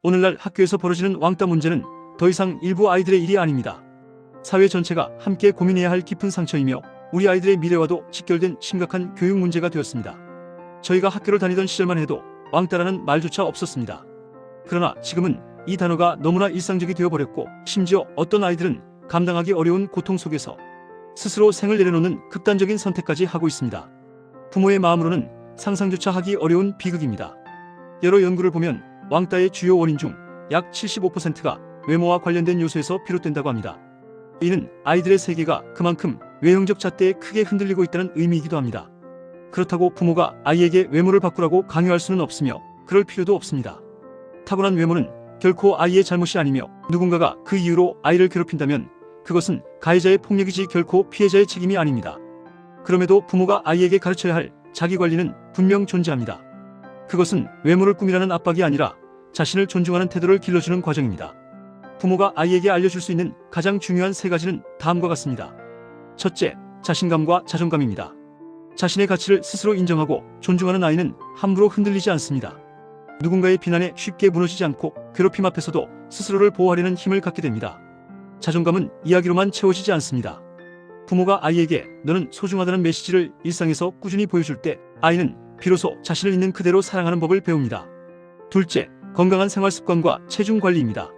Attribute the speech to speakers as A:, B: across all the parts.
A: 오늘날 학교에서 벌어지는 왕따 문제는 더 이상 일부 아이들의 일이 아닙니다. 사회 전체가 함께 고민해야 할 깊은 상처이며 우리 아이들의 미래와도 직결된 심각한 교육 문제가 되었습니다. 저희가 학교를 다니던 시절만 해도 왕따라는 말조차 없었습니다. 그러나 지금은 이 단어가 너무나 일상적이 되어버렸고, 심지어 어떤 아이들은 감당하기 어려운 고통 속에서 스스로 생을 내려놓는 극단적인 선택까지 하고 있습니다. 부모의 마음으로는 상상조차 하기 어려운 비극입니다. 여러 연구를 보면 왕따의 주요 원인 중 약 75%가 외모와 관련된 요소에서 비롯된다고 합니다. 이는 아이들의 세계가 그만큼 외형적 잣대에 크게 흔들리고 있다는 의미이기도 합니다. 그렇다고 부모가 아이에게 외모를 바꾸라고 강요할 수는 없으며 그럴 필요도 없습니다. 타고난 외모는 결코 아이의 잘못이 아니며, 누군가가 그 이유로 아이를 괴롭힌다면 그것은 가해자의 폭력이지 결코 피해자의 책임이 아닙니다. 그럼에도 부모가 아이에게 가르쳐야 할 자기관리는 분명 존재합니다. 그것은 외모를 꾸미라는 압박이 아니라 자신을 존중하는 태도를 길러주는 과정입니다. 부모가 아이에게 알려줄 수 있는 가장 중요한 세 가지는 다음과 같습니다. 첫째, 자신감과 자존감입니다. 자신의 가치를 스스로 인정하고 존중하는 아이는 함부로 흔들리지 않습니다. 누군가의 비난에 쉽게 무너지지 않고 괴롭힘 앞에서도 스스로를 보호하려는 힘을 갖게 됩니다. 자존감은 이야기로만 채워지지 않습니다. 부모가 아이에게 너는 소중하다는 메시지를 일상에서 꾸준히 보여줄 때 아이는 비로소 자신을 있는 그대로 사랑하는 법을 배웁니다. 둘째, 건강한 생활 습관과 체중 관리입니다.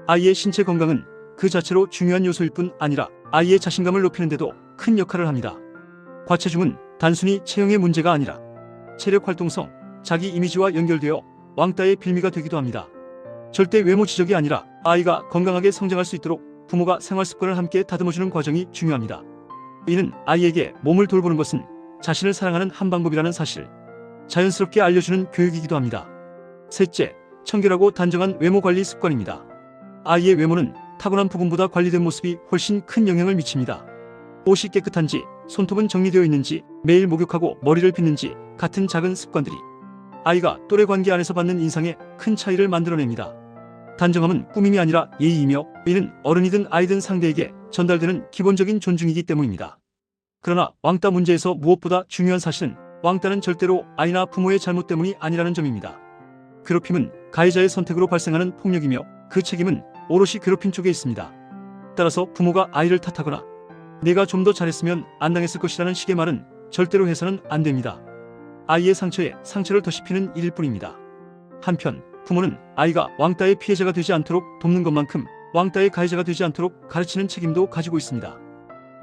A: 아이의 신체 건강은 그 자체로 중요한 요소일 뿐 아니라 아이의 자신감을 높이는 데도 큰 역할을 합니다. 과체중은 단순히 체형의 문제가 아니라 체력 활동성, 자기 이미지와 연결되어 왕따의 빌미가 되기도 합니다. 절대 외모 지적이 아니라 아이가 건강하게 성장할 수 있도록 부모가 생활 습관을 함께 다듬어주는 과정이 중요합니다. 이는 아이에게 몸을 돌보는 것은 자신을 사랑하는 한 방법이라는 사실, 자연스럽게 알려주는 교육이기도 합니다. 셋째, 청결하고 단정한 외모 관리 습관입니다. 아이의 외모는 타고난 부분보다 관리된 모습이 훨씬 큰 영향을 미칩니다. 옷이 깨끗한지, 손톱은 정리되어 있는지, 매일 목욕하고 머리를 빗는지 같은 작은 습관들이 아이가 또래 관계 안에서 받는 인상에 큰 차이를 만들어냅니다. 단정함은 꾸밈이 아니라 예의이며, 이는 어른이든 아이든 상대에게 전달되는 기본적인 존중이기 때문입니다. 그러나 왕따 문제에서 무엇보다 중요한 사실은 왕따는 절대로 아이나 부모의 잘못 때문이 아니라는 점입니다. 괴롭힘은 가해자의 선택으로 발생하는 폭력이며 그 책임은 오롯이 괴롭힌 쪽에 있습니다. 따라서 부모가 아이를 탓하거나 내가 좀 더 잘했으면 안 당했을 것이라는 식의 말은 절대로 해서는 안 됩니다. 아이의 상처에 상처를 더 씹히는 일일 뿐입니다. 한편 부모는 아이가 왕따의 피해자가 되지 않도록 돕는 것만큼 왕따의 가해자가 되지 않도록 가르치는 책임도 가지고 있습니다.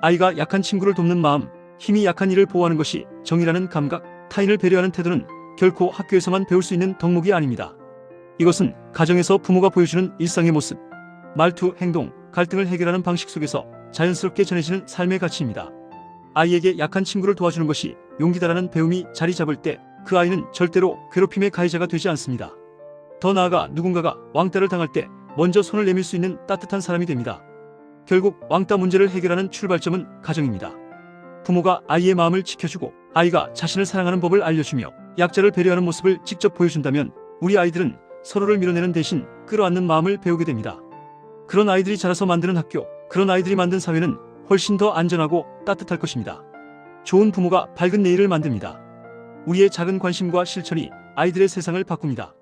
A: 아이가 약한 친구를 돕는 마음, 힘이 약한 이를 보호하는 것이 정의라는 감각, 타인을 배려하는 태도는 결코 학교에서만 배울 수 있는 덕목이 아닙니다. 이것은 가정에서 부모가 보여주는 일상의 모습, 말투, 행동, 갈등을 해결하는 방식 속에서 자연스럽게 전해지는 삶의 가치입니다. 아이에게 약한 친구를 도와주는 것이 용기다라는 배움이 자리 잡을 때 그 아이는 절대로 괴롭힘의 가해자가 되지 않습니다. 더 나아가 누군가가 왕따를 당할 때 먼저 손을 내밀 수 있는 따뜻한 사람이 됩니다. 결국 왕따 문제를 해결하는 출발점은 가정입니다. 부모가 아이의 마음을 지켜주고 아이가 자신을 사랑하는 법을 알려주며 약자를 배려하는 모습을 직접 보여준다면 우리 아이들은 서로를 밀어내는 대신 끌어안는 마음을 배우게 됩니다. 그런 아이들이 자라서 만드는 학교, 그런 아이들이 만든 사회는 훨씬 더 안전하고 따뜻할 것입니다. 좋은 부모가 밝은 내일을 만듭니다. 우리의 작은 관심과 실천이 아이들의 세상을 바꿉니다.